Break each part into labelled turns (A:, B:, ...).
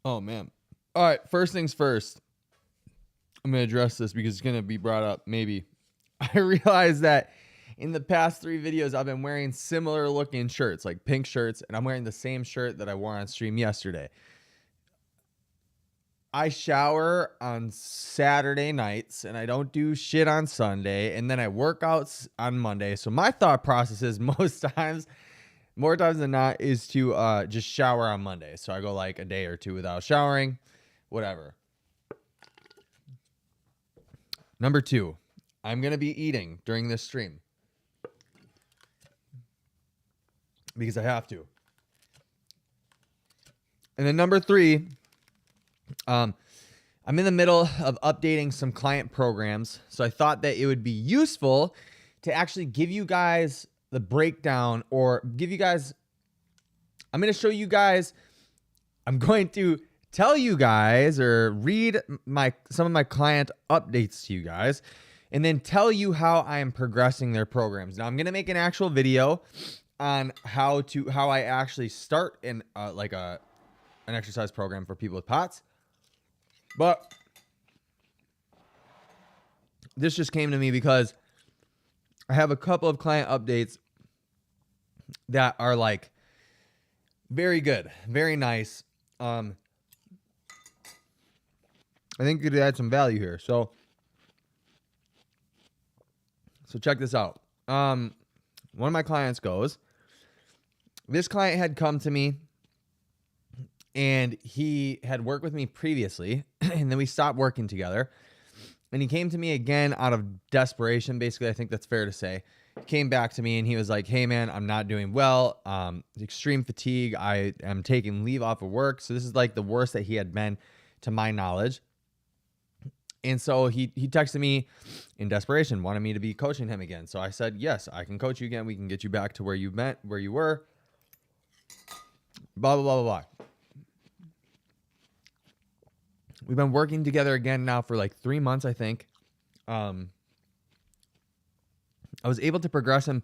A: Oh, man. All right. First things first. I'm going to address this because it's going to be brought up. Maybe. I realized that in the past 3 videos, I've been wearing similar looking shirts, like pink shirts, and I'm wearing the same shirt that I wore on stream yesterday. I shower on Saturday nights and I don't do shit on Sunday, and then I work out on Monday. So my thought process is more times than not, is to just shower on Monday. So I go like a day or 2 without showering, whatever. Number 2, I'm going to be eating during this stream because I have to. And then number 3, I'm in the middle of updating some client programs. So I thought that it would be useful to actually give you guys the breakdown, or give you guys, I'm going to show you guys, I'm going to tell you guys or read some of my client updates to you guys, and then tell you how I am progressing their programs. Now I'm going to make an actual video on how I actually start in an exercise program for people with POTS. But this just came to me because I have a couple of client updates that are like very good, very nice. I think it could add some value here. So check this out. One of my clients goes, this client had come to me and he had worked with me previously, and then we stopped working together. And he came to me again out of desperation. Basically, I think that's fair to say. He came back to me and he was like, hey man, I'm not doing well. Extreme fatigue. I am taking leave off of work. So this is like the worst that he had been to my knowledge. And so he texted me in desperation, wanted me to be coaching him again. So I said, yes, I can coach you again. We can get you back to where you were. Blah, blah, blah, blah, blah. We've been working together again now for like 3 months, I think. I was able to progress him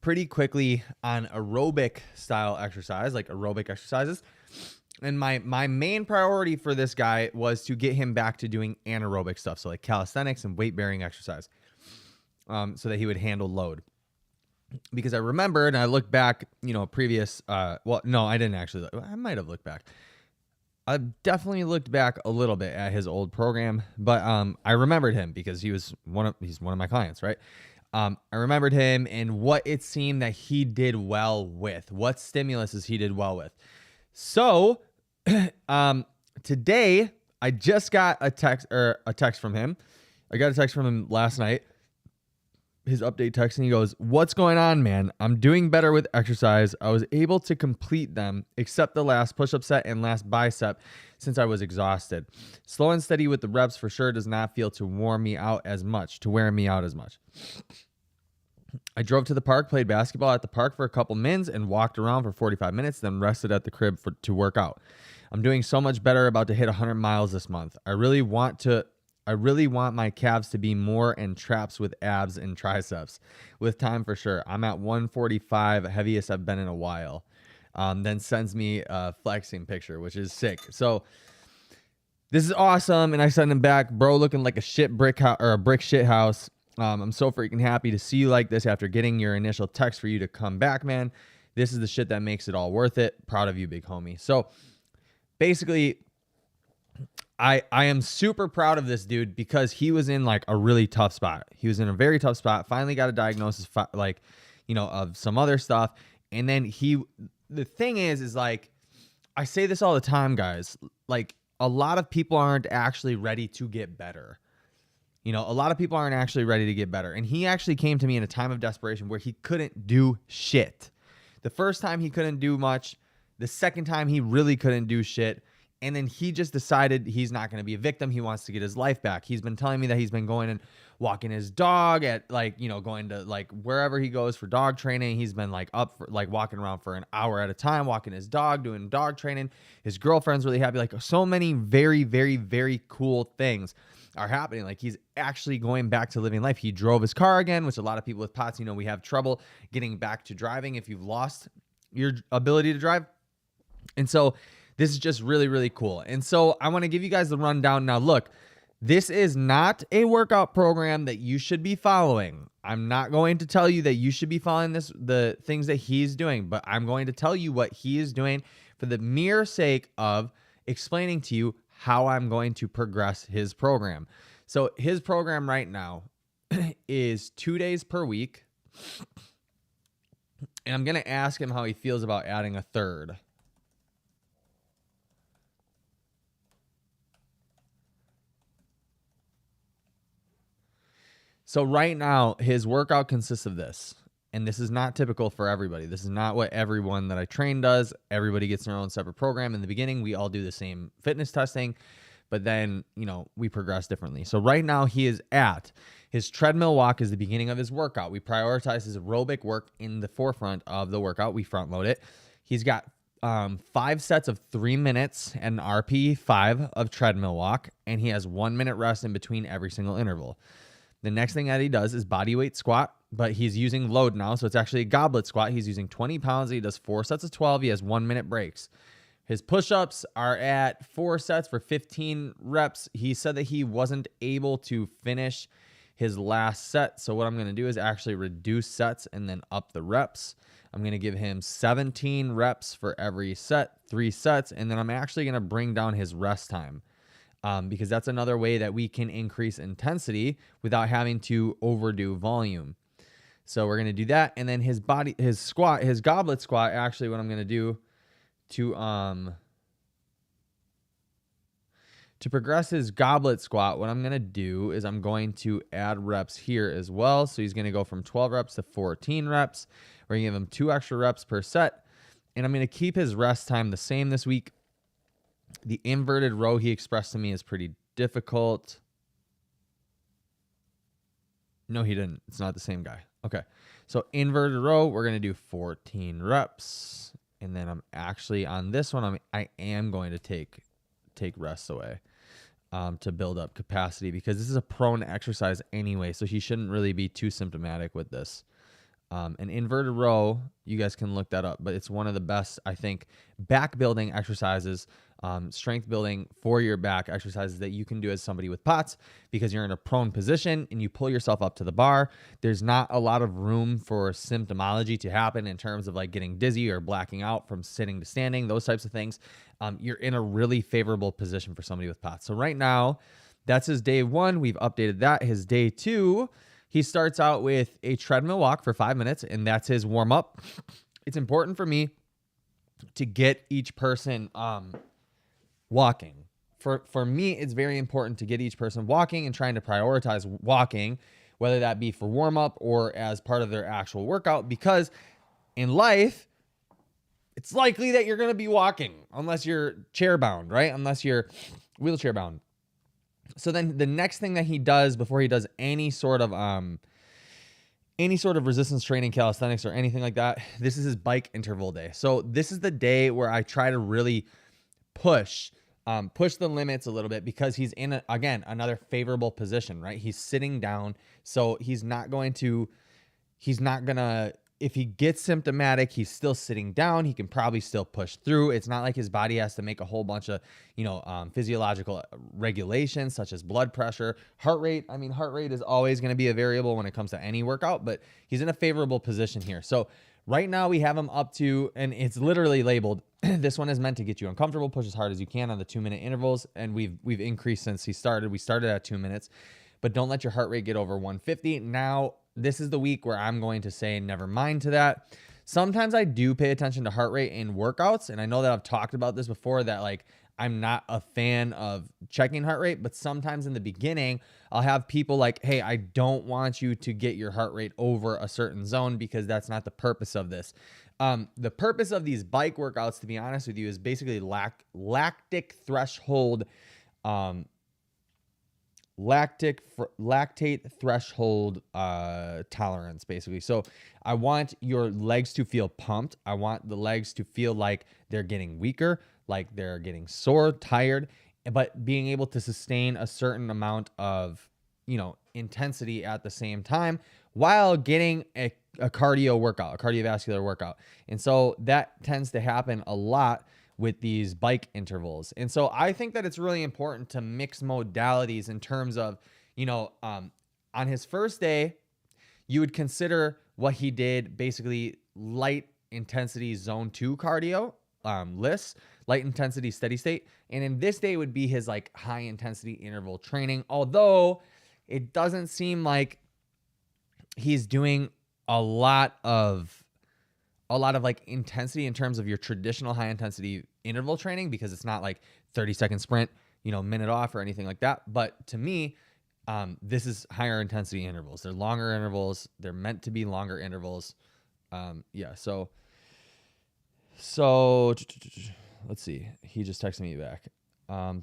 A: pretty quickly on aerobic style exercise, like aerobic exercises. And my main priority for this guy was to get him back to doing anaerobic stuff. So like calisthenics and weight bearing exercise, so that he would handle load. Because I remembered, and I looked back, previous, well, no, I didn't actually. I might have looked back. I definitely looked back a little bit at his old program, but I remembered him because he's one of my clients, right? I remembered him and what it seemed that he did well with, what stimuluses he did well with. So today I just got a text from him. I got a text from him last night. His update text, and he goes, what's going on, man? I'm doing better with exercise. I was able to complete them except the last push-up set and last bicep since I was exhausted. Slow and steady with the reps for sure does not feel to wear me out as much. I drove to the park, played basketball at the park for a couple mins, and walked around for 45 minutes, then rested at the crib to work out. I'm doing so much better, about to hit 100 miles this month. I really want my calves to be more and traps with abs and triceps with time for sure. I'm at 145, heaviest I've been in a while. Then sends me a flexing picture, which is sick. So this is awesome. And I send him back, bro, looking like a shit brick house or a brick shit house. I'm so freaking happy to see you like this after getting your initial text for you to come back, man. This is the shit that makes it all worth it. Proud of you, big homie. So basically, I am super proud of this dude because he was in like a really tough spot. He was in a very tough spot. Finally got a diagnosis, of some other stuff. And then the thing is like, I say this all the time, guys, like a lot of people aren't actually ready to get better. A lot of people aren't actually ready to get better. And he actually came to me in a time of desperation where he couldn't do shit. The first time he couldn't do much. The second time he really couldn't do shit. And then he just decided he's not going to be a victim. He wants to get his life back. He's been telling me that he's been going and walking his dog at going to like wherever he goes for dog training. He's been like up for like walking around for an hour at a time, walking his dog, doing dog training. His girlfriend's really happy. Like so many very, very, very cool things are happening. Like he's actually going back to living life. He drove his car again, which a lot of people with POTS, we have trouble getting back to driving if you've lost your ability to drive. And so This is just really, really cool. And so I want to give you guys the rundown. Now, look, this is not a workout program that you should be following. I'm not going to tell you that you should be following the things that he's doing, but I'm going to tell you what he is doing for the mere sake of explaining to you how I'm going to progress his program. So his program right now is 2 days per week. And I'm going to ask him how he feels about adding a third. So right now, his workout consists of this. And this is not typical for everybody. This is not what everyone that I train does. Everybody gets their own separate program. In the beginning, we all do the same fitness testing, but then, we progress differently. So right now he is at his treadmill walk is the beginning of his workout. We prioritize his aerobic work in the forefront of the workout. We front load it. He's got 5 sets of 3 minutes and RP 5 of treadmill walk, and he has 1 minute rest in between every single interval. The next thing that he does is body weight squat, but he's using load now. So it's actually a goblet squat. He's using 20 pounds. He does 4 sets of 12. He has 1 minute breaks. His push-ups are at 4 sets for 15 reps. He said that he wasn't able to finish his last set. So what I'm going to do is actually reduce sets and then up the reps. I'm going to give him 17 reps for every set, 3 sets. And then I'm actually going to bring down his rest time. Because that's another way that we can increase intensity without having to overdo volume. So we're going to do that. And then his goblet squat, actually what I'm going to do to progress his goblet squat, what I'm going to do is I'm going to add reps here as well. So he's going to go from 12 reps to 14 reps. We're going to give him 2 extra reps per set. And I'm going to keep his rest time the same this week. The inverted row he expressed to me is pretty difficult. No, he didn't. It's not the same guy. Okay. So inverted row, we're going to do 14 reps. And then I'm actually on this one, I am going to take rests away to build up capacity, because this is a prone exercise anyway. So he shouldn't really be too symptomatic with this. An inverted row, you guys can look that up, but it's one of the best, I think, back building exercises, strength building for your back exercises that you can do as somebody with POTS, because you're in a prone position and you pull yourself up to the bar. There's not a lot of room for symptomology to happen in terms of like getting dizzy or blacking out from sitting to standing, those types of things. You're in a really favorable position for somebody with POTS. So right now, that's his day 1. We've updated that. His day 2, he starts out with a treadmill walk for 5 minutes, and that's his warm up. It's important for me to get each person walking. For me, it's very important to get each person walking and trying to prioritize walking, whether that be for warm up or as part of their actual workout, because in life, it's likely that you're going to be walking unless you're chair bound, right? Unless you're wheelchair bound. So then the next thing that he does before he does any sort of resistance training, calisthenics, or anything like that, this is his bike interval day. So this is the day where I try to really push the limits a little bit, because he's in another favorable position, right? He's sitting down. So he's not gonna, if he gets symptomatic, he's still sitting down. He can probably still push through. It's not like his body has to make a whole bunch of, physiological regulations such as blood pressure, heart rate. I mean, heart rate is always going to be a variable when it comes to any workout, but he's in a favorable position here. So right now we have him up to, and it's literally labeled, this one is meant to get you uncomfortable, push as hard as you can on the 2-minute intervals. And we've increased since he started. We started at 2 minutes, but don't let your heart rate get over 150. Now, this is the week where I'm going to say never mind to that. Sometimes I do pay attention to heart rate in workouts, and I know that I've talked about this before, that like I'm not a fan of checking heart rate, but sometimes in the beginning, I'll have people like, hey, I don't want you to get your heart rate over a certain zone, because that's not the purpose of this. The purpose of these bike workouts, to be honest with you, is basically lactate threshold tolerance, basically. So I want your legs to feel pumped. I want the legs to feel like they're getting weaker, like they're getting sore, tired, but being able to sustain a certain amount of, intensity at the same time while getting a cardio workout, a cardiovascular workout. And so that tends to happen a lot with these bike intervals. And so I think that it's really important to mix modalities in terms of, on his first day, you would consider what he did basically light intensity zone 2 cardio, lists, light intensity steady state. And in this day would be his like high intensity interval training. Although it doesn't seem like he's doing a lot of like intensity in terms of your traditional high intensity interval training, because it's not like 30-second sprint, minute off or anything like that. But to me, this is higher intensity intervals. They're longer intervals. They're meant to be longer intervals. So let's see. He just texted me back.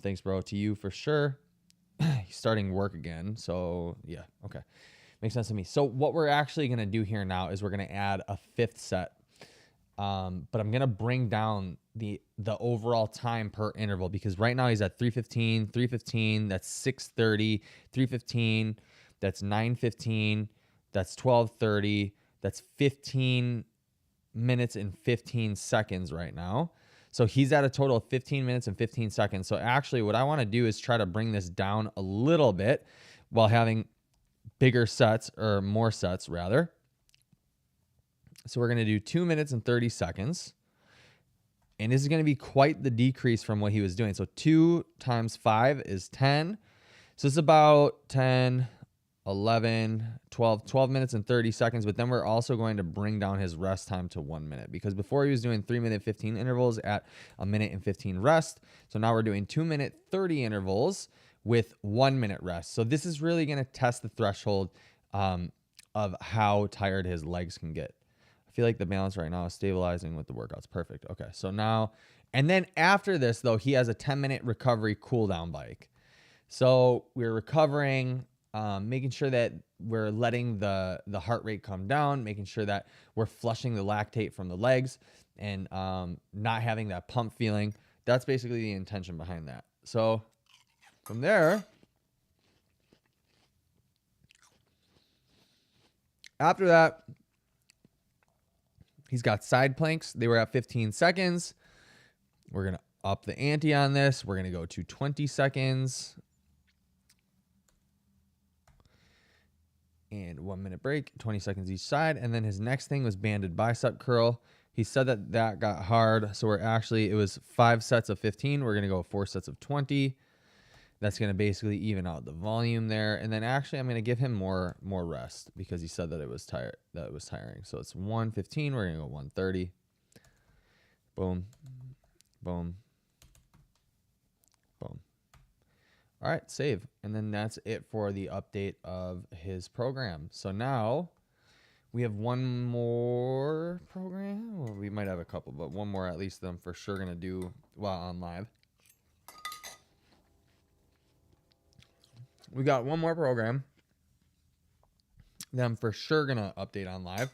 A: Thanks, bro. To you for sure. He's starting work again. So yeah. Okay. Makes sense to me. So what we're actually going to do here now is we're going to add a 5th set. But I'm going to bring down the overall time per interval, because right now he's at 3:15, that's 6:30, 3:15, that's 9:15, that's 12:30, that's 15 minutes and 15 seconds right now. So he's at a total of 15 minutes and 15 seconds. So actually what I want to do is try to bring this down a little bit while having bigger sets, or more sets rather. So we're going to do 2 minutes and 30 seconds. And this is going to be quite the decrease from what he was doing. So 2 times 5 is 10. So it's about 10, 11, 12 minutes and 30 seconds. But then we're also going to bring down his rest time to 1 minute, because before he was doing 3-minute 15 intervals at a minute and 15 rest. So now we're doing 2-minute 30 intervals with 1 minute rest. So this is really going to test the threshold of how tired his legs can get. I feel like the balance right now is stabilizing with the workouts. Perfect. Okay. So now, and then after this though, he has a 10-minute recovery cool down bike. So we're recovering, making sure that we're letting the heart rate come down, making sure that we're flushing the lactate from the legs, and not having that pump feeling. That's basically the intention behind that. So from there, after that, he's got side planks. They were at 15 seconds. We're going to up the ante on this. We're going to go to 20 seconds. And 1 minute break, 20 seconds each side. And then his next thing was banded bicep curl. He said that got hard. So it was 5 sets of 15. We're going to go 4 sets of 20. That's going to basically even out the volume there. And then actually I'm going to give him more rest, because he said that it was tiring. So it's 1:15. We're going to go 1:30. Boom, boom, boom. All right, save. And then that's it for the update of his program. So now we have one more program. Well, we might have a couple, but one more at least that I'm for sure going to do while on live. We got one more program that I'm for sure going to update on live.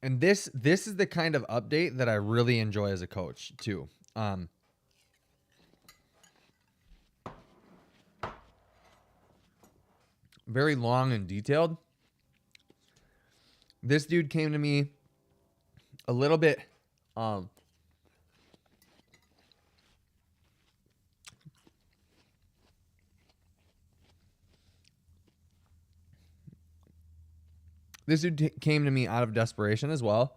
A: And this is the kind of update that I really enjoy as a coach too. Very long and detailed. This dude came to me a little bit this dude came to me out of desperation as well.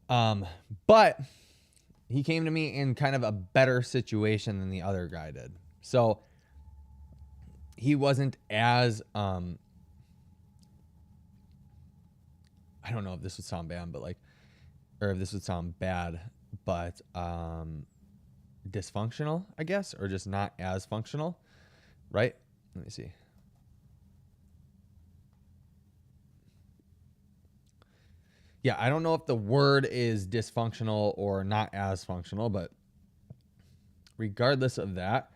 A: But he came to me in kind of a better situation than the other guy did. So he wasn't as, I don't know if this would sound bad, but or if this would sound bad, but dysfunctional, I guess, or just not as functional, right? Let me see. Yeah, I don't know if the word is dysfunctional or not as functional, but regardless of that,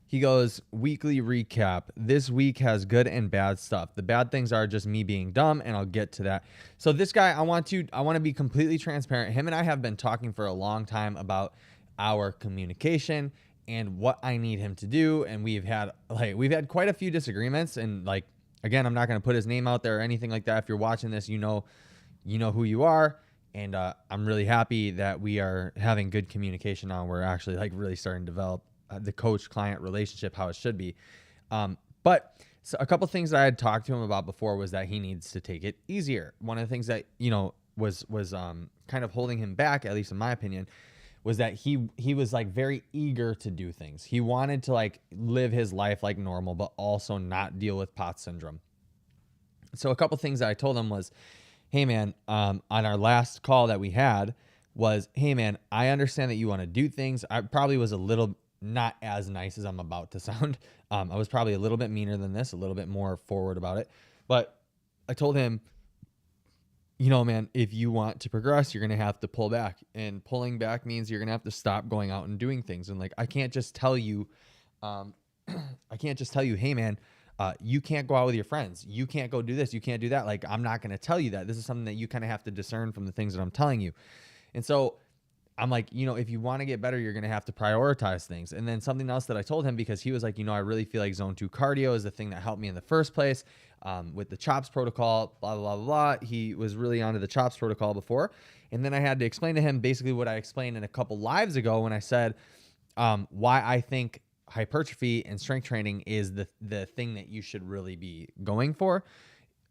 A: he goes, weekly recap. This week has good and bad stuff. The bad things are just me being dumb, and I'll get to that. So this guy, I want to be completely transparent. Him and I have been talking for a long time about our communication and what I need him to do, and we've had quite a few disagreements, and again, I'm not going to put his name out there or anything like that. If you're watching this, you know who you are, And I'm really happy that we are having good communication now. We're actually like really starting to develop the coach-client relationship how it should be. But so a couple things that I had talked to him about before was that he needs to take it easier. One of the things that, was kind of holding him back, at least in my opinion, was that he was like very eager to do things. He wanted to like live his life like normal, but also not deal with POTS syndrome. So a couple things that I told him was, hey man, on our last call that we had was, hey man, I understand that you want to do things. I probably was a little not as nice as I'm about to sound. I was probably a little bit meaner than this, a little bit more forward about it. But I told him, man, if you want to progress, you're going to have to pull back. And pulling back means you're going to have to stop going out and doing things. And like, I can't just tell you, hey man, you can't go out with your friends. You can't go do this. You can't do that. Like, I'm not going to tell you that. This is something that you kind of have to discern from the things that I'm telling you. And so I'm like, if you want to get better, you're going to have to prioritize things. And then something else that I told him, because he was like, I really feel like zone 2 cardio is the thing that helped me in the first place, with the CHOPS protocol, blah, blah, blah, blah. He was really onto the CHOPS protocol before. And then I had to explain to him basically what I explained in a couple lives ago when I said, why I think hypertrophy and strength training is the thing that you should really be going for.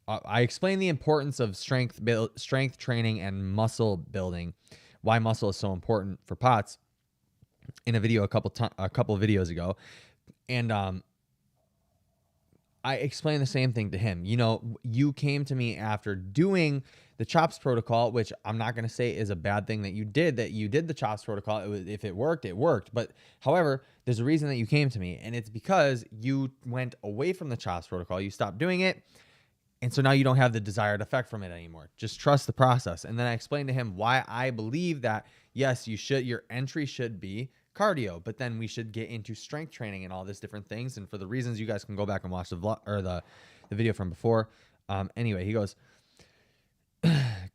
A: I explained the importance of strength training and muscle building, why muscle is so important for POTS in a video a couple of videos ago. And I explained the same thing to him. You came to me after doing the CHOPS protocol, which I'm not going to say is a bad thing that you did the CHOPS protocol. If it worked, it worked. But however, there's a reason that you came to me, and it's because you went away from the CHOPS protocol. You stopped doing it. And so now you don't have the desired effect from it anymore. Just trust the process. And then I explained to him why I believe that, yes, your entry should be cardio, but then we should get into strength training and all these different things. And for the reasons, you guys can go back and watch the vlog or the video from before. Anyway, he goes,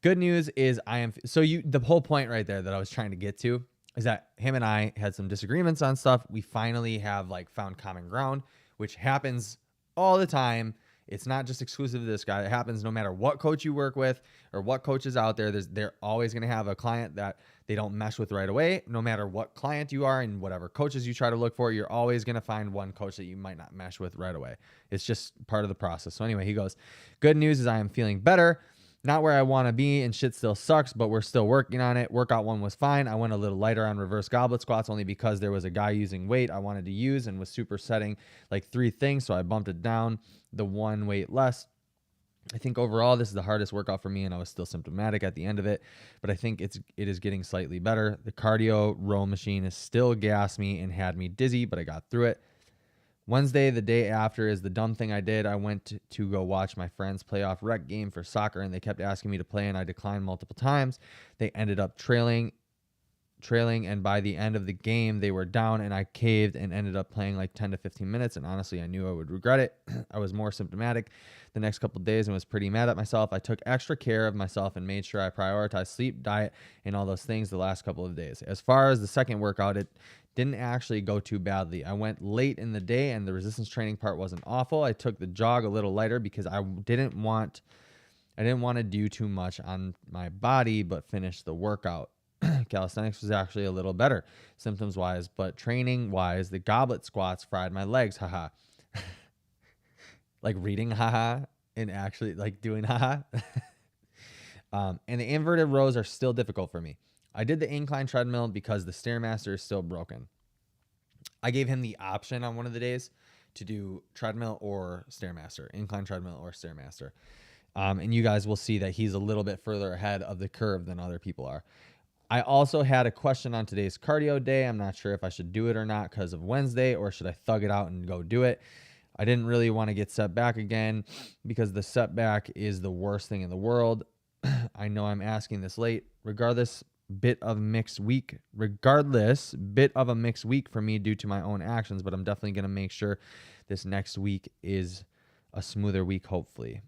A: good news is the whole point right there that I was trying to get to is that him and I had some disagreements on stuff. We finally have like found common ground, which happens all the time. It's not just exclusive to this guy. It happens no matter what coach you work with or what coach is out there. They're always going to have a client that they don't mesh with right away. No matter what client you are and whatever coaches you try to look for, you're always going to find one coach that you might not mesh with right away. It's just part of the process. So anyway, he goes, good news is I am feeling better. Not where I want to be, and shit still sucks, but we're still working on it. Workout 1 was fine. I went a little lighter on reverse goblet squats only because there was a guy using weight I wanted to use and was supersetting like 3 things, so I bumped it down the 1 weight less. I think overall this is the hardest workout for me, and I was still symptomatic at the end of it, but I think it is getting slightly better. The cardio row machine is still gassed me and had me dizzy, but I got through it. Wednesday, the day after, is the dumb thing I did. I went to go watch my friend's playoff rec game for soccer, and they kept asking me to play, and I declined multiple times. They ended up trailing, and by the end of the game, they were down, and I caved and ended up playing like 10 to 15 minutes, and honestly, I knew I would regret it. I was more symptomatic the next couple of days and was pretty mad at myself. I took extra care of myself and made sure I prioritized sleep, diet, and all those things the last couple of days. As far as the second workout, it didn't actually go too badly. I went late in the day and the resistance training part wasn't awful. I took the jog a little lighter because I didn't want to do too much on my body, but finish the workout. Calisthenics was actually a little better symptoms wise, but training wise, the goblet squats fried my legs. Haha. Like reading haha and actually like doing haha. And the inverted rows are still difficult for me. I did the incline treadmill because the Stairmaster is still broken. I gave him the option on one of the days to do treadmill or Stairmaster, incline treadmill or Stairmaster. And you guys will see that he's a little bit further ahead of the curve than other people are. I also had a question on today's cardio day. I'm not sure if I should do it or not because of Wednesday, or should I thug it out and go do it? I didn't really want to get set back again because the setback is the worst thing in the world. I know I'm asking this late. Regardless, bit of a mixed week for me due to my own actions, but I'm definitely going to make sure this next week is a smoother week, hopefully.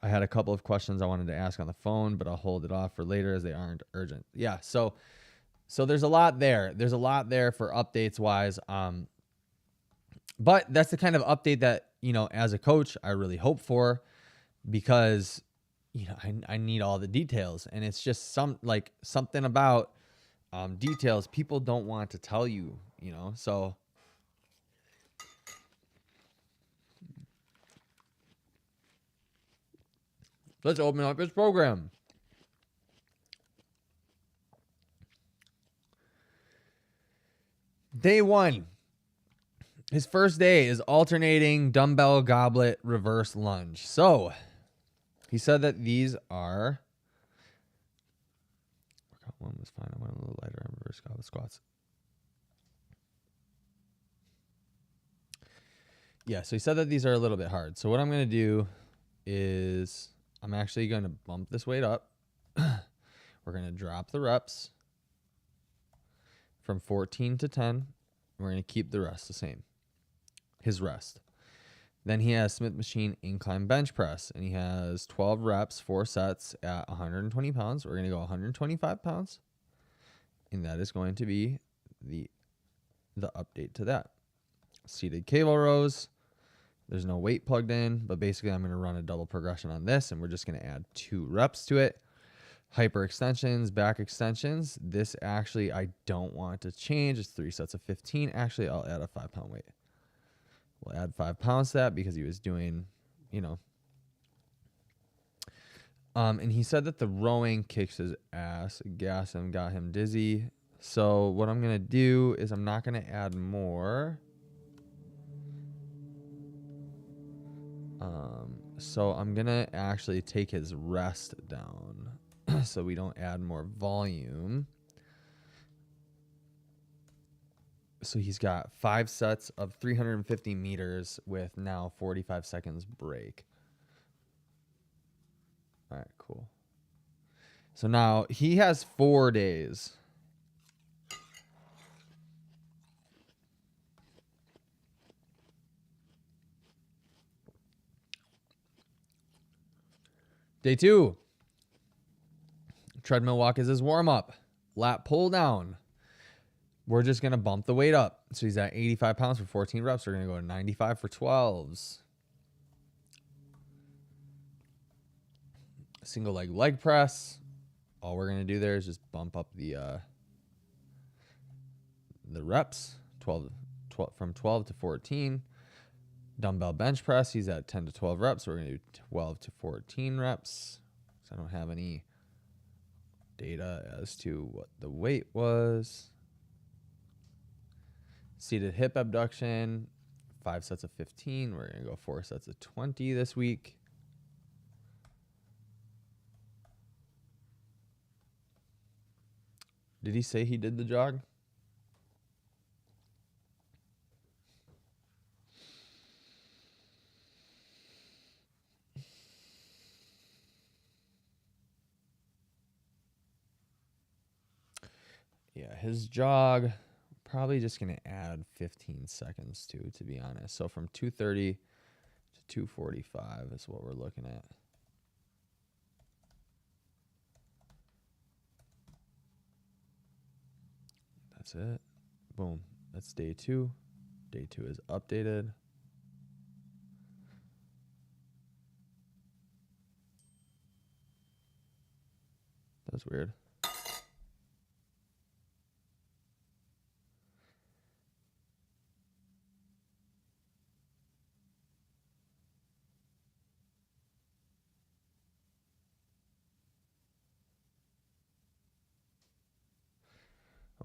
A: I had a couple of questions I wanted to ask on the phone, but I'll hold it off for later as they aren't urgent. Yeah, so there's a lot there. There's a lot there for updates wise. But that's the kind of update that, as a coach, I really hope for, because, I need all the details, and it's just something about details people don't want to tell you, so let's open up his program. Day 1. His first day is alternating dumbbell goblet reverse lunge. So he said that these are. Workout 1 was fine. I went a little lighter on reverse goblet squats. Yeah, so he said that these are a little bit hard. So what I'm going to do is I'm actually going to bump this weight up. We're going to drop the reps from 14 to 10. We're going to keep the rest the same. His rest. Then he has Smith machine incline bench press, and he has 12 reps, 4 sets at 120 pounds. We're going to go 125 pounds, and that is going to be the update to that. Seated cable rows. There's no weight plugged in, but basically I'm going to run a double progression on this, and we're just going to add 2 reps to it. Hyper extensions, back extensions. This actually I don't want to change. It's 3 sets of 15. Actually, I'll add a 5-pound weight. We'll add 5 pounds to that because he was doing, and he said that the rowing kicks his ass, gas him, got him dizzy. So what I'm going to do is I'm not going to add more. So I'm going to actually take his rest down so we don't add more volume. So he's got 5 sets of 350 meters with now 45 seconds break. All right, cool. So now he has 4 days. Day 2. Treadmill walk is his warm-up. Lat pull down. We're just going to bump the weight up. So he's at 85 pounds for 14 reps. We're going to go to 95 for 12s. Single leg press. All we're going to do there is just bump up the reps, 12 from 12 to 14. Dumbbell bench press, he's at 10 to 12 reps. So we're going to do 12 to 14 reps. So I don't have any data as to what the weight was. Seated hip abduction, 5 sets of 15. We're going to go 4 sets of 20 this week. Did he say he did the jog? Yeah, his jog, probably just going to add 15 seconds to be honest. So from 2:30 to 2:45 is what we're looking at. That's it. Boom. That's day 2. Day 2 is updated. That's weird.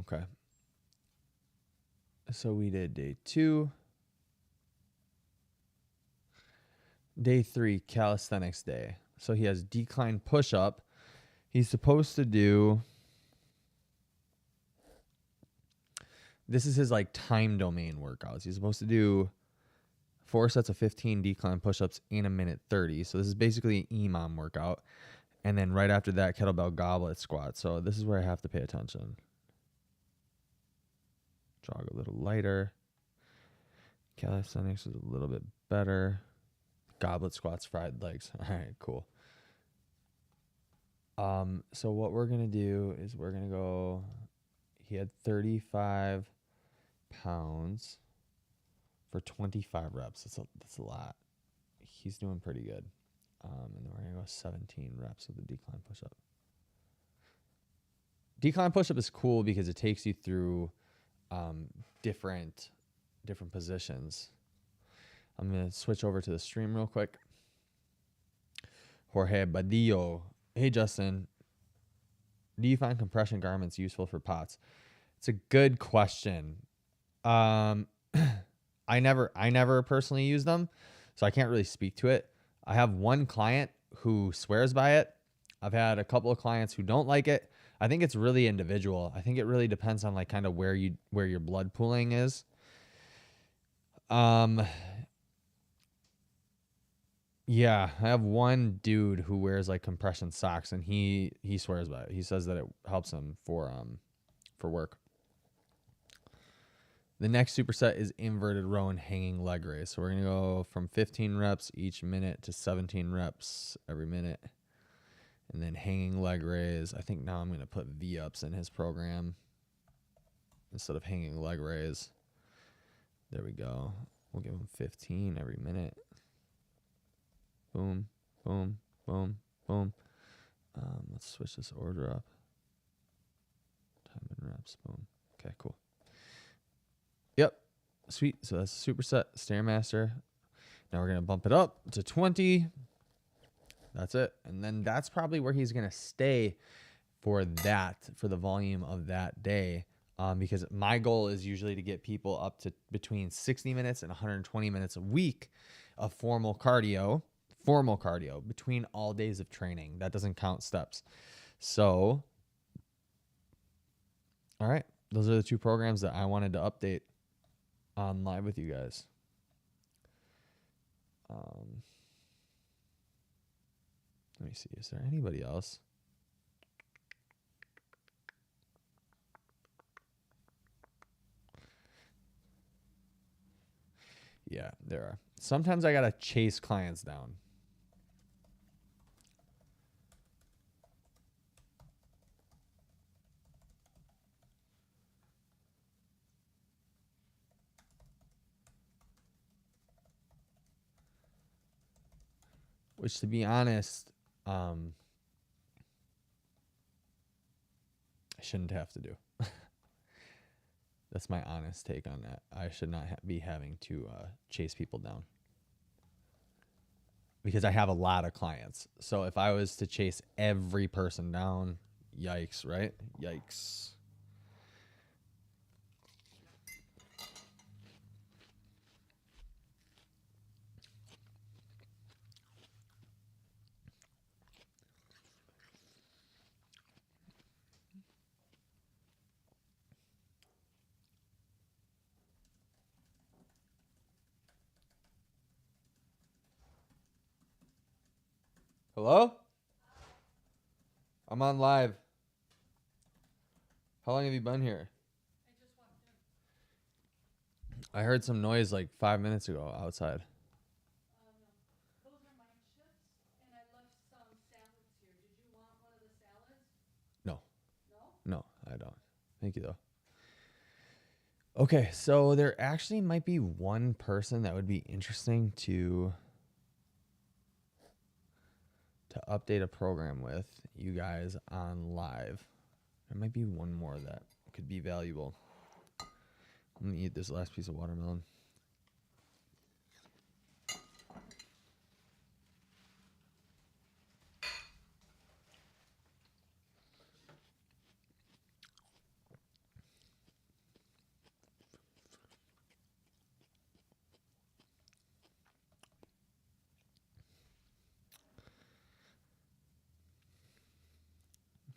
A: Okay. So we did day 2. Day 3, calisthenics day. So he has decline push-up. He's supposed to do... This is his time domain workouts. He's supposed to do 4 sets of 15 decline push-ups in 1:30. So this is basically an EMOM workout. And then right after that, kettlebell goblet squat. So this is where I have to pay attention. Jog a little lighter. Calisthenics is a little bit better. Goblet squats, fried legs. All right, cool. So what we're going to do is we're going to go, he had 35 pounds for 25 reps. That's a lot. He's doing pretty good. And then we're going to go 17 reps with the decline push-up. Decline push-up is cool because it takes you through different positions. I'm going to switch over to the stream real quick. Jorge Badillo. Hey, Justin. Do you find compression garments useful for POTS? It's a good question. I never personally use them, so I can't really speak to it. I have one client who swears by it. I've had a couple of clients who don't like it. I think it's really individual. I think it really depends on like kind of where your blood pooling is. Yeah, I have one dude who wears like compression socks, and he swears by it. He says that it helps him for work. The next superset is inverted row and hanging leg raise. So we're gonna go from 15 reps each minute to 17 reps every minute, and then hanging leg raise. I think now I'm gonna put V-ups in his program instead of hanging leg raise. There we go. We'll give him 15 every minute. Boom, boom, boom, boom. Let's switch this order up. Time and reps, boom. Okay, cool. Yep, sweet. So that's superset, Stairmaster. Now we're gonna bump it up to 20. That's it. And then that's probably where he's gonna stay for the volume of that day. Because my goal is usually to get people up to between 60 minutes and 120 minutes a week of formal cardio between all days of training. That doesn't count steps. So, all right, those are the two programs that I wanted to update on live with you guys. Let me see, is there anybody else? Yeah, there are. Sometimes I gotta chase clients down. Which, to be honest, I shouldn't have to do. That's my honest take on that. I should not be having to chase people down, because I have a lot of clients. So if I was to chase every person down, yikes, right? Yikes. Hello? I'm on live. How long have you been here?
B: I just walked in.
A: I heard some noise like 5 minutes ago outside.
B: No. Those are mine chips, and I left some salads here. Did you want one of the salads?
A: No.
B: No?
A: No, I don't. Thank you, though. Okay, so there actually might be one person that would be interesting to update a program with you guys on live. There might be one more that could be valuable. I'm gonna eat this last piece of watermelon.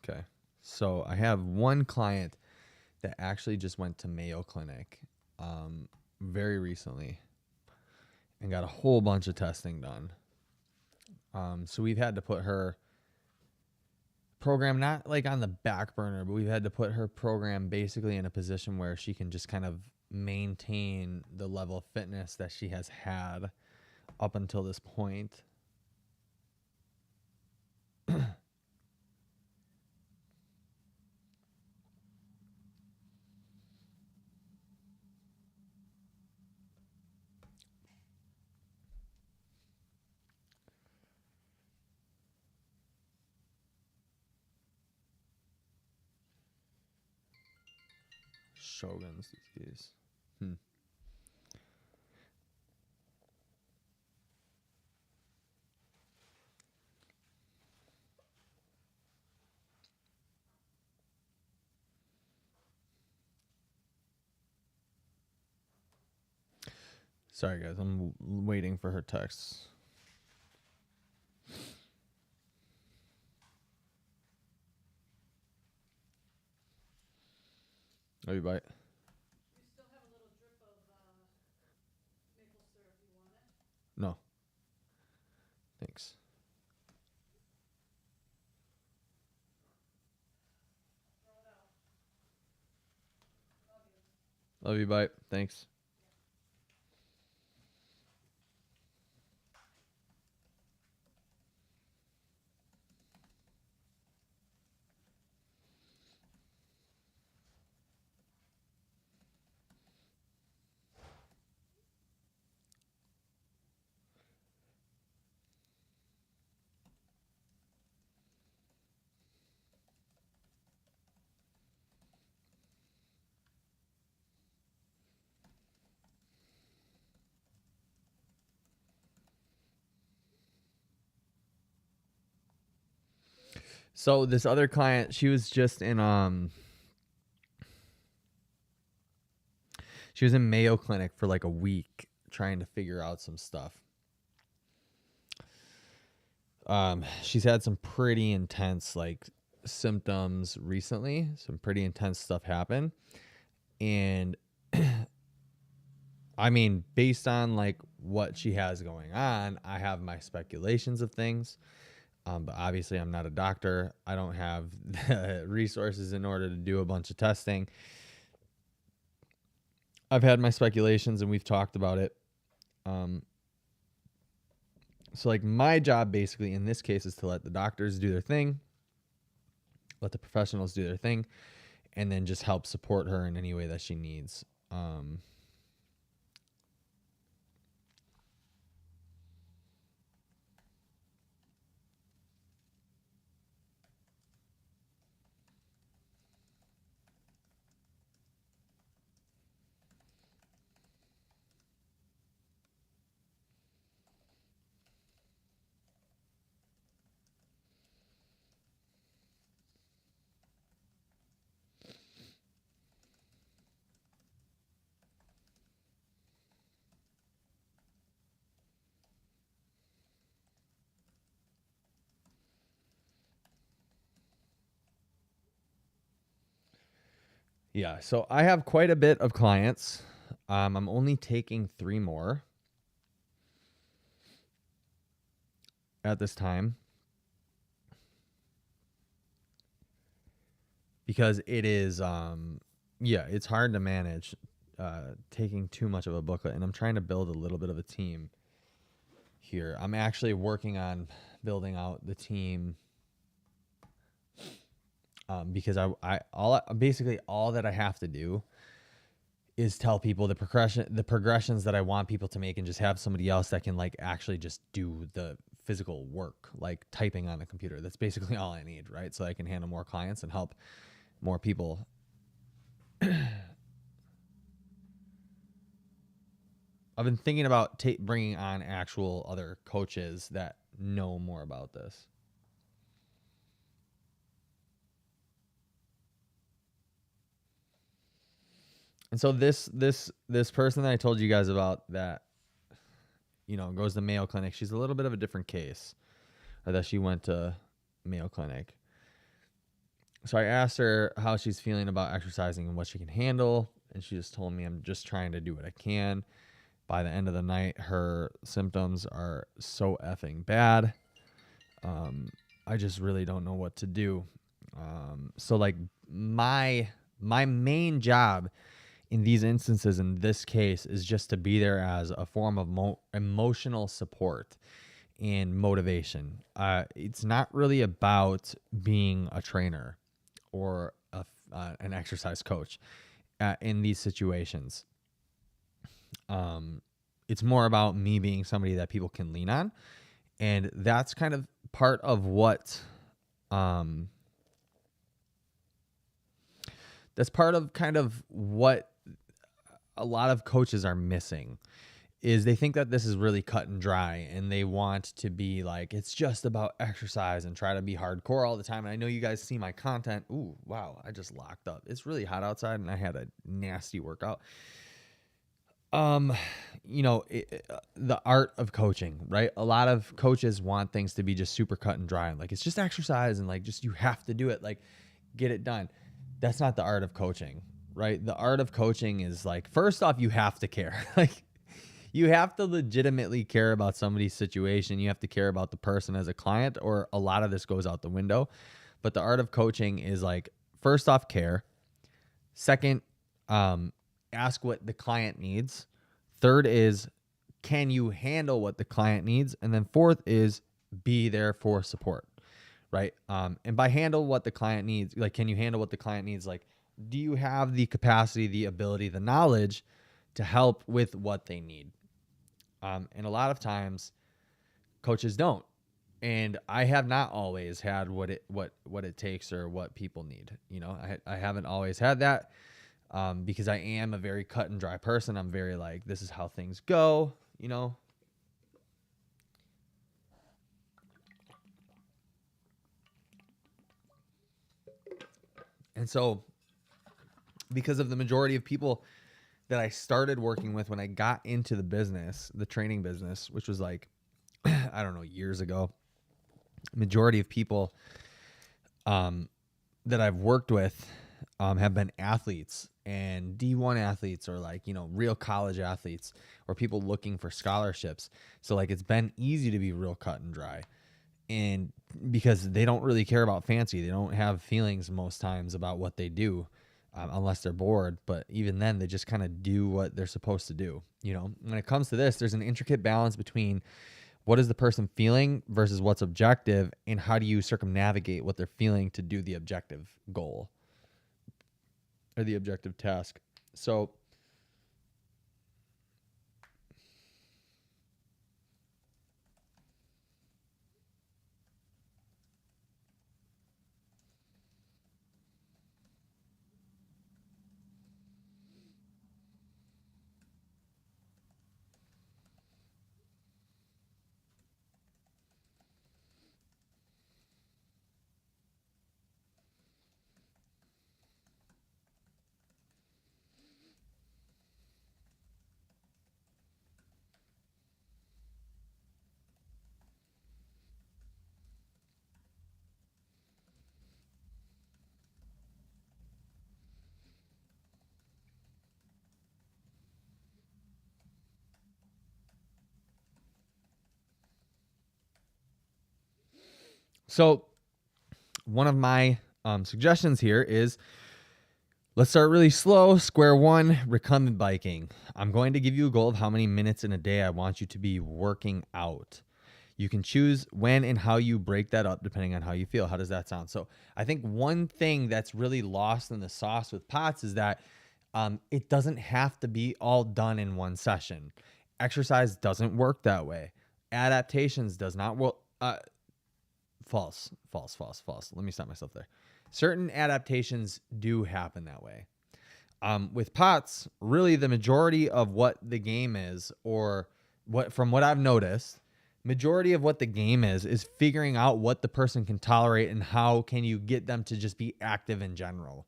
A: Okay, so I have one client that actually just went to Mayo Clinic very recently and got a whole bunch of testing done. So we've had to put her program not like on the back burner, but we've had to put her program basically in a position where she can just kind of maintain the level of fitness that she has had up until this point. Shoguns. These. Hmm. Sorry, guys. I'm waiting for her texts. Love you, bye.
B: You still have a little drip of maple syrup. You want it?
A: No. Thanks.
B: Throw it out. Love you.
A: Love you, bye. Thanks. So this other client, she was in Mayo Clinic for like a week trying to figure out some stuff. She's had some pretty intense like symptoms recently, some pretty intense stuff happen. And I mean, based on like what she has going on, I have my speculations of things. But obviously I'm not a doctor. I don't have the resources in order to do a bunch of testing. I've had my speculations and we've talked about it. So like my job basically in this case is to let the doctors do their thing, let the professionals do their thing, and then just help support her in any way that she needs. Yeah, so I have quite a bit of clients. I'm only taking 3 more at this time because it is, it's hard to manage taking too much of a booklet, and I'm trying to build a little bit of a team here. I'm actually working on building out the team because basically all that I have to do is tell people the progressions that I want people to make and just have somebody else that can like actually just do the physical work, like typing on a computer. That's basically all I need, right? So I can handle more clients and help more people. I've been thinking about bringing on actual other coaches that know more about this. And so this person that I told you guys about that, goes to Mayo Clinic, she's a little bit of a different case, or that she went to Mayo Clinic. So I asked her how she's feeling about exercising and what she can handle, and she just told me, I'm just trying to do what I can. By the end of the night, her symptoms are so effing bad. I just really don't know what to do. So like my main job in these instances, in this case, is just to be there as a form of emotional support and motivation. It's not really about being a trainer or an exercise coach in these situations. It's more about me being somebody that people can lean on. And that's kind of part of what that's part of kind of what a lot of coaches are missing is they think that this is really cut and dry and they want to be like, it's just about exercise and try to be hardcore all the time. And I know you guys see my content. Ooh, wow. I just locked up. It's really hot outside and I had a nasty workout. The art of coaching, right? A lot of coaches want things to be just super cut and dry. And like, it's just exercise and like, just, you have to do it, like get it done. That's not the art of coaching, right? The art of coaching is like, first off, you have to care. Like, you have to legitimately care about somebody's situation. You have to care about the person as a client, or a lot of this goes out the window. But the art of coaching is like, first off, care. Second, ask what the client needs. Third is, can you handle what the client needs? And then fourth is, be there for support, right? And by handle what the client needs, like, can you handle what the client needs? Like, do you have the capacity, the ability, the knowledge to help with what they need? And a lot of times coaches don't. And I have not always had what it takes or what people need. You know, I haven't always had that, because I am a very cut and dry person. I'm very like, this is how things go, you know. And so, because of the majority of people that I started working with when I got into the business, the training business, which was like, I don't know, years ago, majority of people that I've worked with have been athletes, and D1 athletes, or like, you know, real college athletes, or people looking for scholarships. So like, it's been easy to be real cut and dry, and because they don't really care about fancy, they don't have feelings most times about what they do. Unless they're bored, but even then they just kind of do what they're supposed to do. You know, when it comes to this, there's an intricate balance between what is the person feeling versus what's objective, and how do you circumnavigate what they're feeling to do the objective goal or the objective task. So So one of my suggestions here is, let's start really slow. Square one, recumbent biking. I'm going to give you a goal of how many minutes in a day I want you to be working out. You can choose when and how you break that up depending on how you feel. How does that sound? So I think one thing that's really lost in the sauce with POTS is that it doesn't have to be all done in one session. Exercise doesn't work that way. Adaptations does not work. False. Let me stop myself there. Certain adaptations do happen that way. With POTS, really the majority of what the game is, or from what I've noticed, majority of what the game is figuring out what the person can tolerate and how can you get them to just be active in general.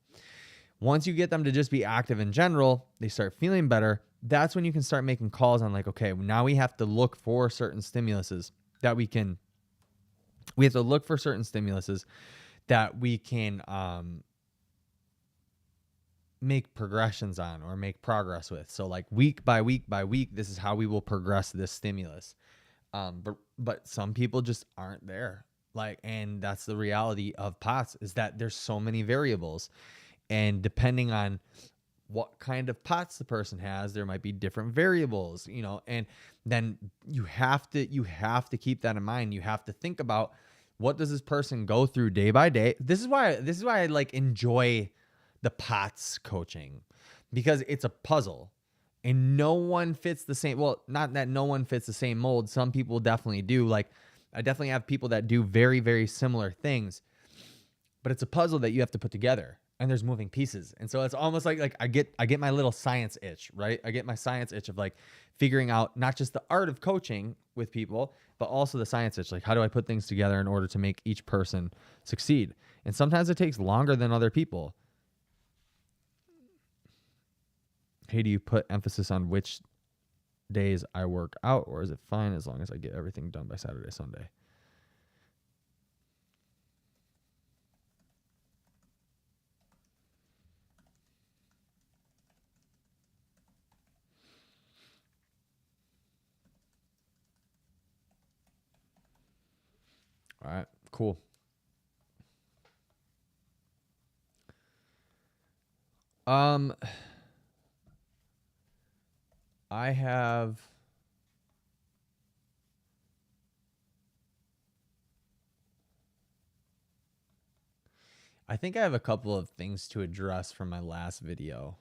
A: Once you get them to just be active in general, they start feeling better. That's when you can start making calls on like, okay, now we have to look for certain stimuluses that we can make progressions on or make progress with. So like week by week by week, this is how we will progress this stimulus. But some people just aren't there. Like, and that's the reality of POTS, is that there's so many variables, and depending on what kind of POTS the person has, there might be different variables, you know, and then you have to keep that in mind. You have to think about, what does this person go through day by day? This is why I like enjoy the POTS coaching, because it's a puzzle and no one fits the same. Well, not that no one fits the same mold. Some people definitely do. Like, I definitely have people that do very, very similar things, but it's a puzzle that you have to put together. and there's moving pieces. And so it's almost like I get my little science itch, right? I get my science itch of like figuring out not just the art of coaching with people, but also the science itch. Like, how do I put things together in order to make each person succeed? And sometimes it takes longer than other people. Hey, do you put emphasis on which days I work out, or is it fine as long as I get everything done by Saturday, Sunday? All right, cool. Um, I have I think I have a couple of things to address from my last video.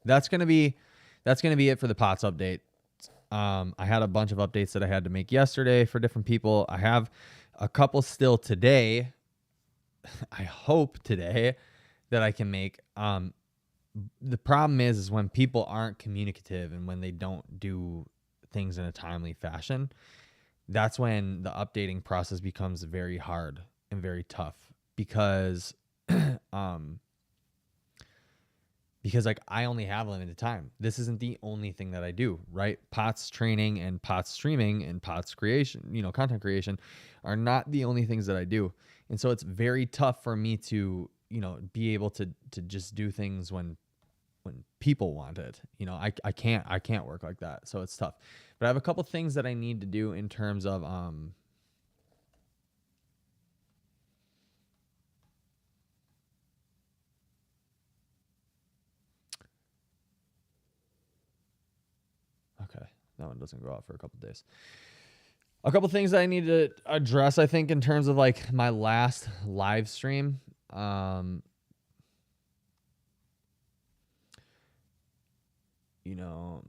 A: That's gonna be it for the POTS update. I had a bunch of updates that I had to make yesterday for different people. I have a couple still today. I hope today that I can make. The problem is when people aren't communicative and when they don't do things in a timely fashion, that's when the updating process becomes very hard and very tough because because like I only have limited time. This isn't the only thing that I do, right? POTS training and POTS streaming and POTS creation, content creation are not the only things that I do. And so it's very tough for me to, be able to just do things when people want it. I can't work like that. So it's tough. But I have a couple things that I need to do in terms of okay, that one doesn't go out for a couple days. A couple things that I need to address, I think, in terms of like my last live stream.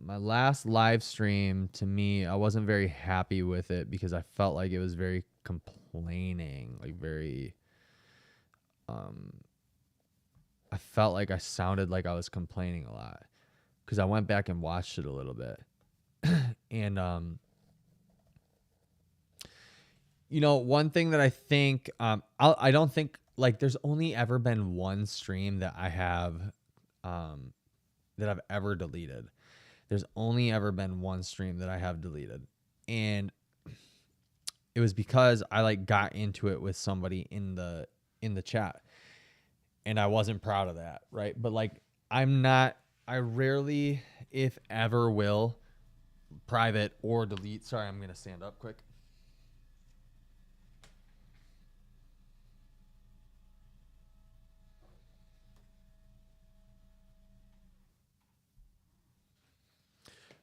A: My last live stream, to me, I wasn't very happy with it because I felt like it was very complaining, like very I felt like I sounded like I was complaining a lot because I went back and watched it a little bit. And one thing that I think I don't think like there's only ever been one stream that I have that I've ever deleted. There's only ever been one stream that I have deleted. And it was because I like got into it with somebody in the chat. And I wasn't proud of that, right? But like I rarely, if ever, will private or delete. Sorry, I'm going to stand up quick.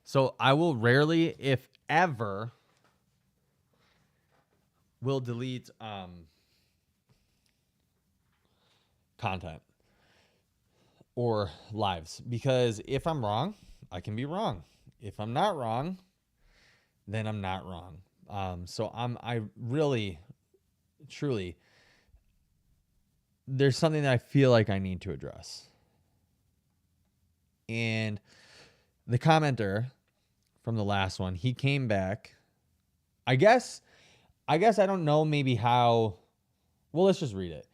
A: So I will rarely, if ever, will delete content or lives, because if I'm wrong, I can be wrong. If I'm not wrong, then I'm not wrong. So I really, truly, there's something that I feel like I need to address. And the commenter from the last one, he came back. I guess I don't know maybe how. Well, let's just read it.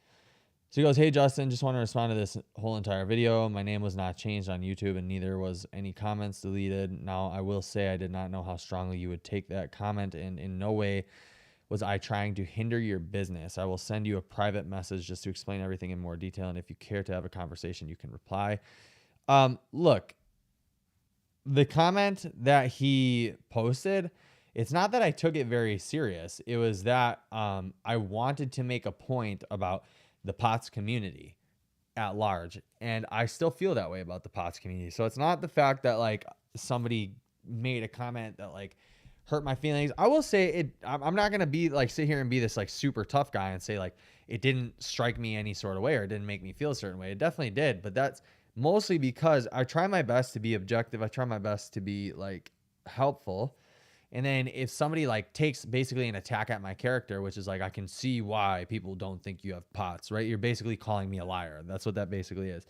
A: So he goes, "Hey, Justin, just want to respond to this whole entire video. My name was not changed on YouTube and neither was any comments deleted. Now, I will say I did not know how strongly you would take that comment, and in no way was I trying to hinder your business. I will send you a private message just to explain everything in more detail, and if you care to have a conversation, you can reply." Look, the comment that he posted, it's not that I took it very serious. It was that I wanted to make a point about the POTS community at large. And I still feel that way about the POTS community. So it's not the fact that like somebody made a comment that like hurt my feelings. I will say it, I'm not going to be like sit here and be this like super tough guy and say like it didn't strike me any sort of way or it didn't make me feel a certain way. It definitely did. But that's mostly because I try my best to be objective. I try my best to be like helpful. And then if somebody like takes basically an attack at my character, which is like, I can see why people don't think you have POTS, right? You're basically calling me a liar. That's what that basically is.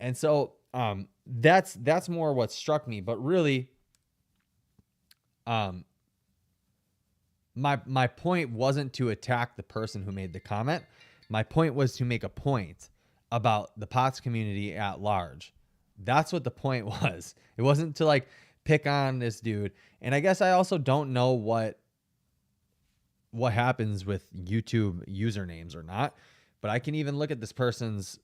A: And so that's more what struck me. But really, my point wasn't to attack the person who made the comment. My point was to make a point about the POTS community at large. That's what the point was. It wasn't to like pick on this dude. And I guess I also don't know what happens with YouTube usernames or not, but I can even look at this person's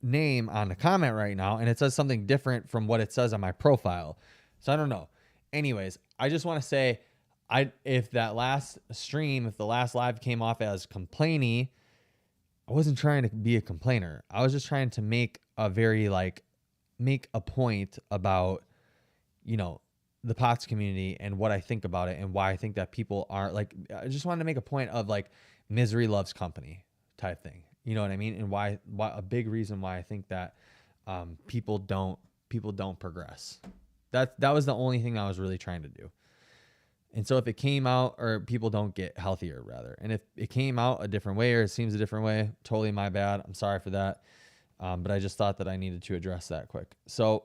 A: name on the comment right now and it says something different from what it says on my profile. So I don't know. Anyways, I just want to say if that last stream, if the last live came off as complainy, I wasn't trying to be a complainer. I was just trying to make a point about, you know, the POTS community and what I think about it and why I think that people aren't like, I just wanted to make a point of like misery loves company type thing. You know what I mean? And why a big reason why I think that people don't progress. That was the only thing I was really trying to do. And so if it came out, or people don't get healthier rather, and if it came out a different way or it seems a different way, totally my bad. I'm sorry for that. But I just thought that I needed to address that quick. So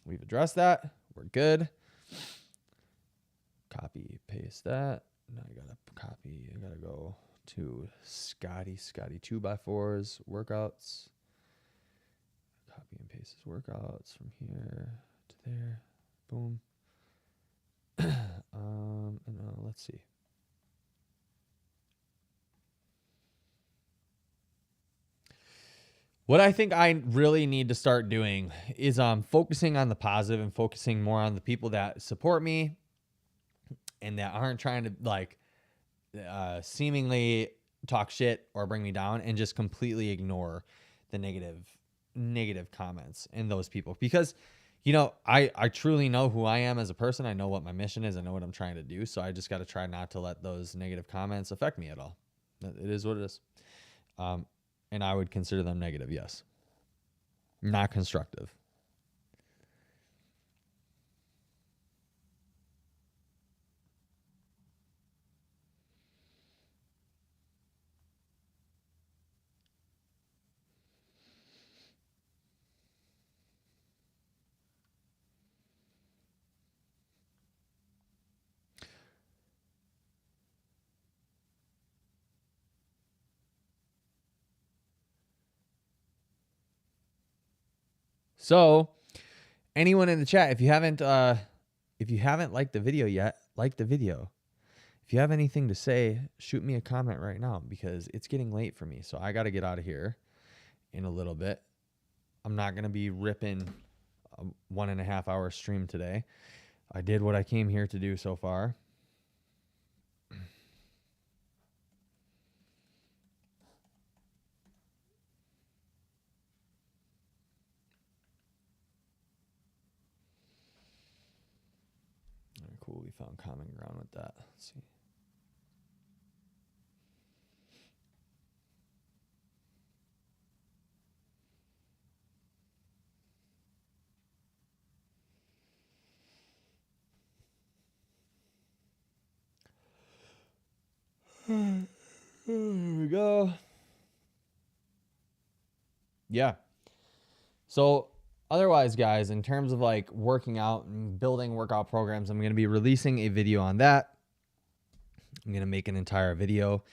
A: we've addressed that. We're good. Copy, paste that. Now I gotta copy. I gotta go to Scotty 2x4s workouts. Copy and paste his workouts from here to there. Boom. And let's see. What I think I really need to start doing is focusing on the positive and focusing more on the people that support me and that aren't trying to like seemingly talk shit or bring me down, and just completely ignore the negative comments and those people. Because, you know, I truly know who I am as a person. I know what my mission is. I know what I'm trying to do. So I just got to try not to let those negative comments affect me at all. It is what it is. And I would consider them negative, yes. Not constructive. So, anyone in the chat, if you haven't liked the video yet, like the video. If you have anything to say, shoot me a comment right now, because it's getting late for me. So I got to get out of here in a little bit. I'm not going to be ripping a 1.5 hour stream today. I did what I came here to do so far. Cool, we found common ground with that. Let's see. Here we go. Yeah. So otherwise, guys, in terms of like working out and building workout programs, I'm going to be releasing a video on that. I'm going to make an entire video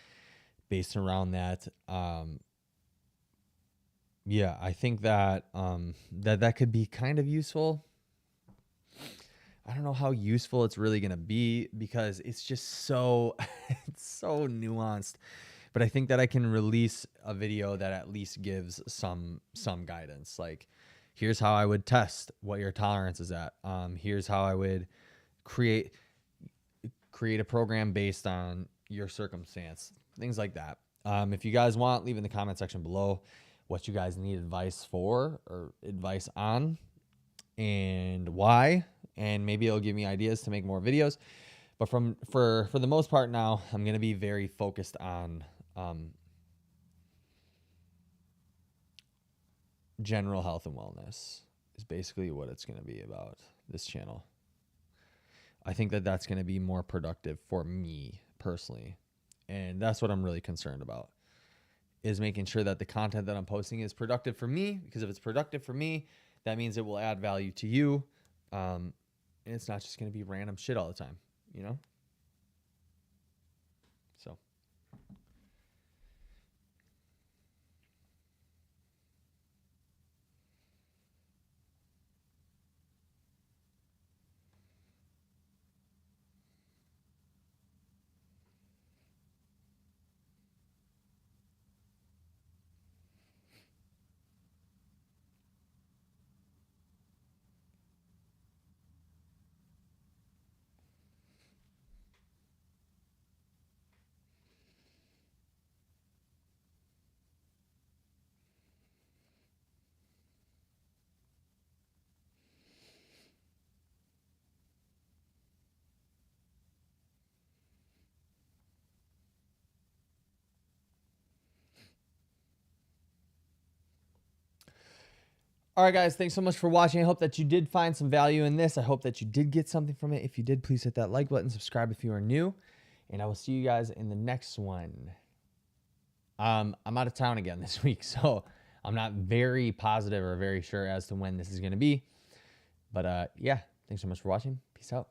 A: based around that. Yeah, I think that that could be kind of useful. I don't know how useful it's really going to be, because it's just so it's so nuanced. But I think that I can release a video that at least gives some guidance. Like, here's how I would test what your tolerance is at. Here's how I would create a program based on your circumstance, things like that. If you guys want, leave in the comment section below what you guys need advice for or advice on and why, and maybe it'll give me ideas to make more videos. But for the most part now, I'm going to be very focused on general health and wellness is basically what it's going to be about, this channel. I think that that's going to be more productive for me personally. And that's what I'm really concerned about, is making sure that the content that I'm posting is productive for me, because if it's productive for me, that means it will add value to you. And it's not just going to be random shit all the time, you know? So. All right, guys, thanks so much for watching. I hope that you did find some value in this. I hope that you did get something from it. If you did, please hit that like button, subscribe if you are new, and I will see you guys in the next one. I'm out of town again this week, so I'm not very positive or very sure as to when this is going to be. But yeah, thanks so much for watching. Peace out.